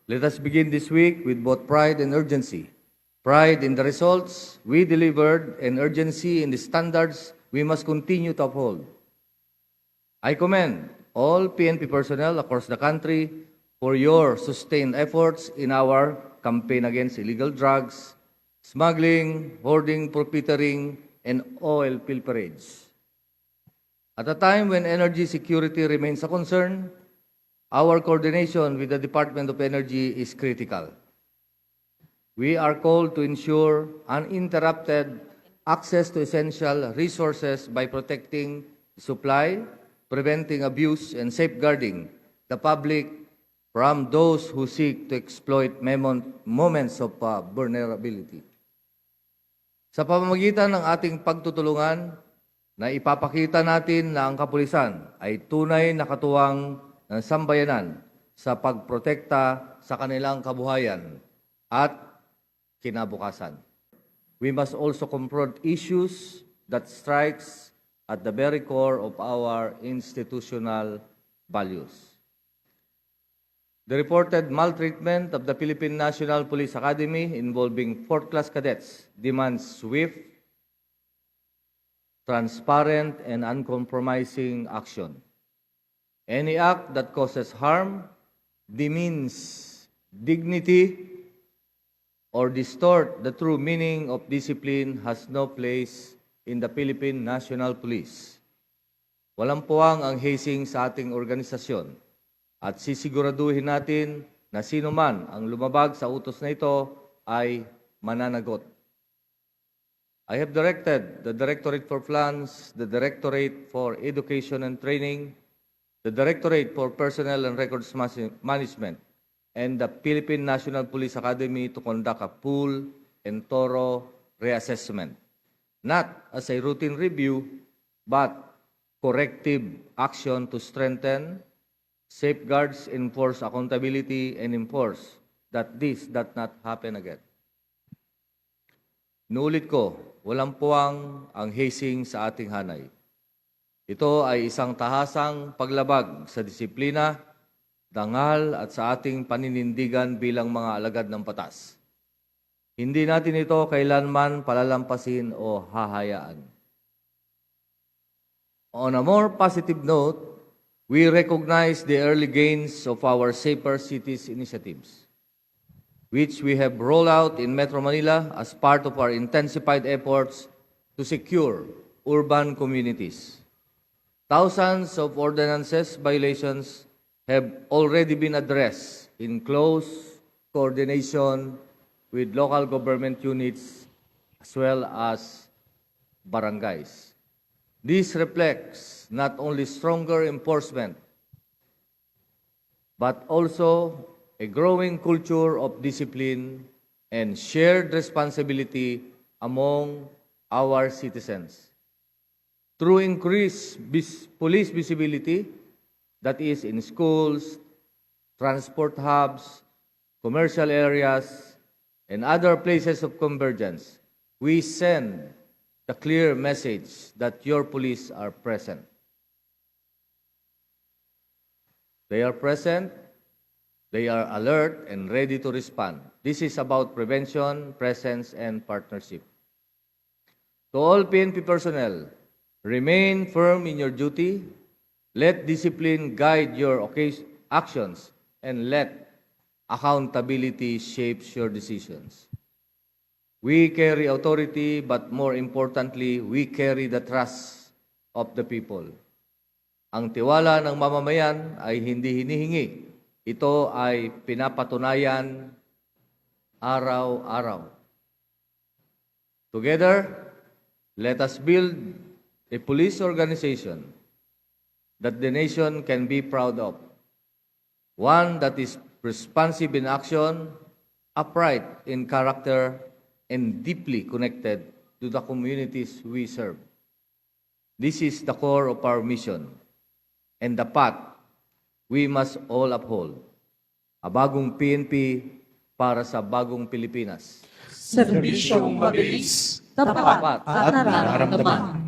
Let us begin this week with both pride and urgency. Pride in the results we delivered and urgency in the standards we must continue to uphold. I commend all PNP personnel across the country for your sustained efforts in our campaign against illegal drugs, smuggling, hoarding, profiteering, and oil pilferage. At a time when energy security remains a concern, our coordination with the Department of Energy is critical. We are called to ensure uninterrupted access to essential resources by protecting supply, preventing abuse, and safeguarding the public from those who seek to exploit moments of vulnerability. Sa pamamagitan ng ating pagtutulungan, na ipapakita natin na ang kapulisan ay tunay na katuwang ng sambayanan sa pagprotekta sa kanilang kabuhayan at kinabukasan. We must also confront issues that strikes at the very core of our institutional values. The reported maltreatment of the Philippine National Police Academy involving fourth-class cadets demands swift, transparent, and uncompromising action. Any act that causes harm, demeans dignity, or distort the true meaning of discipline has no place in the Philippine National Police. Walang puwang ang hazing sa ating organisasyon at sisiguraduhin natin na sino man ang lumabag sa utos na ito ay mananagot. I have directed the Directorate for Plans, the Directorate for Education and Training, the Directorate for Personnel and Records Management, and the Philippine National Police Academy to conduct a full and thorough reassessment, not as a routine review, but corrective action to strengthen safeguards, enforce accountability, and enforce that this does not happen again. Nuulit ko, walang puwang ang hazing sa ating hanay. Ito ay isang tahasang paglabag sa disiplina, dangal at sa ating paninindigan bilang mga alagad ng batas. Hindi natin ito kailanman palalampasin o hahayaan. On a more positive note, we recognize the early gains of our Safer Cities initiatives, which we have rolled out in Metro Manila as part of our intensified efforts to secure urban communities. Thousands of ordinances violations have already been addressed in close coordination with local government units as well as barangays. This reflects not only stronger enforcement, but also a growing culture of discipline and shared responsibility among our citizens. Through increased police visibility, that is in schools, transport hubs, commercial areas, and other places of convergence, we send the clear message that your police are present. They are present. They are alert and ready to respond. This is about prevention, presence, and partnership. To all PNP personnel, remain firm in your duty. Let discipline guide your actions, and let accountability shape your decisions. We carry authority, but more importantly, we carry the trust of the people. Ang tiwala ng mamamayan ay hindi hinihingi. Ito ay pinapatunayan araw-araw. Together, let us build a police organization that the nation can be proud of. One that is responsive in action, upright in character, and deeply connected to the communities we serve. This is the core of our mission and the path we must all uphold. A bagong PNP para sa bagong Pilipinas. Serbisyong mabilis, tapat at nararamdaman.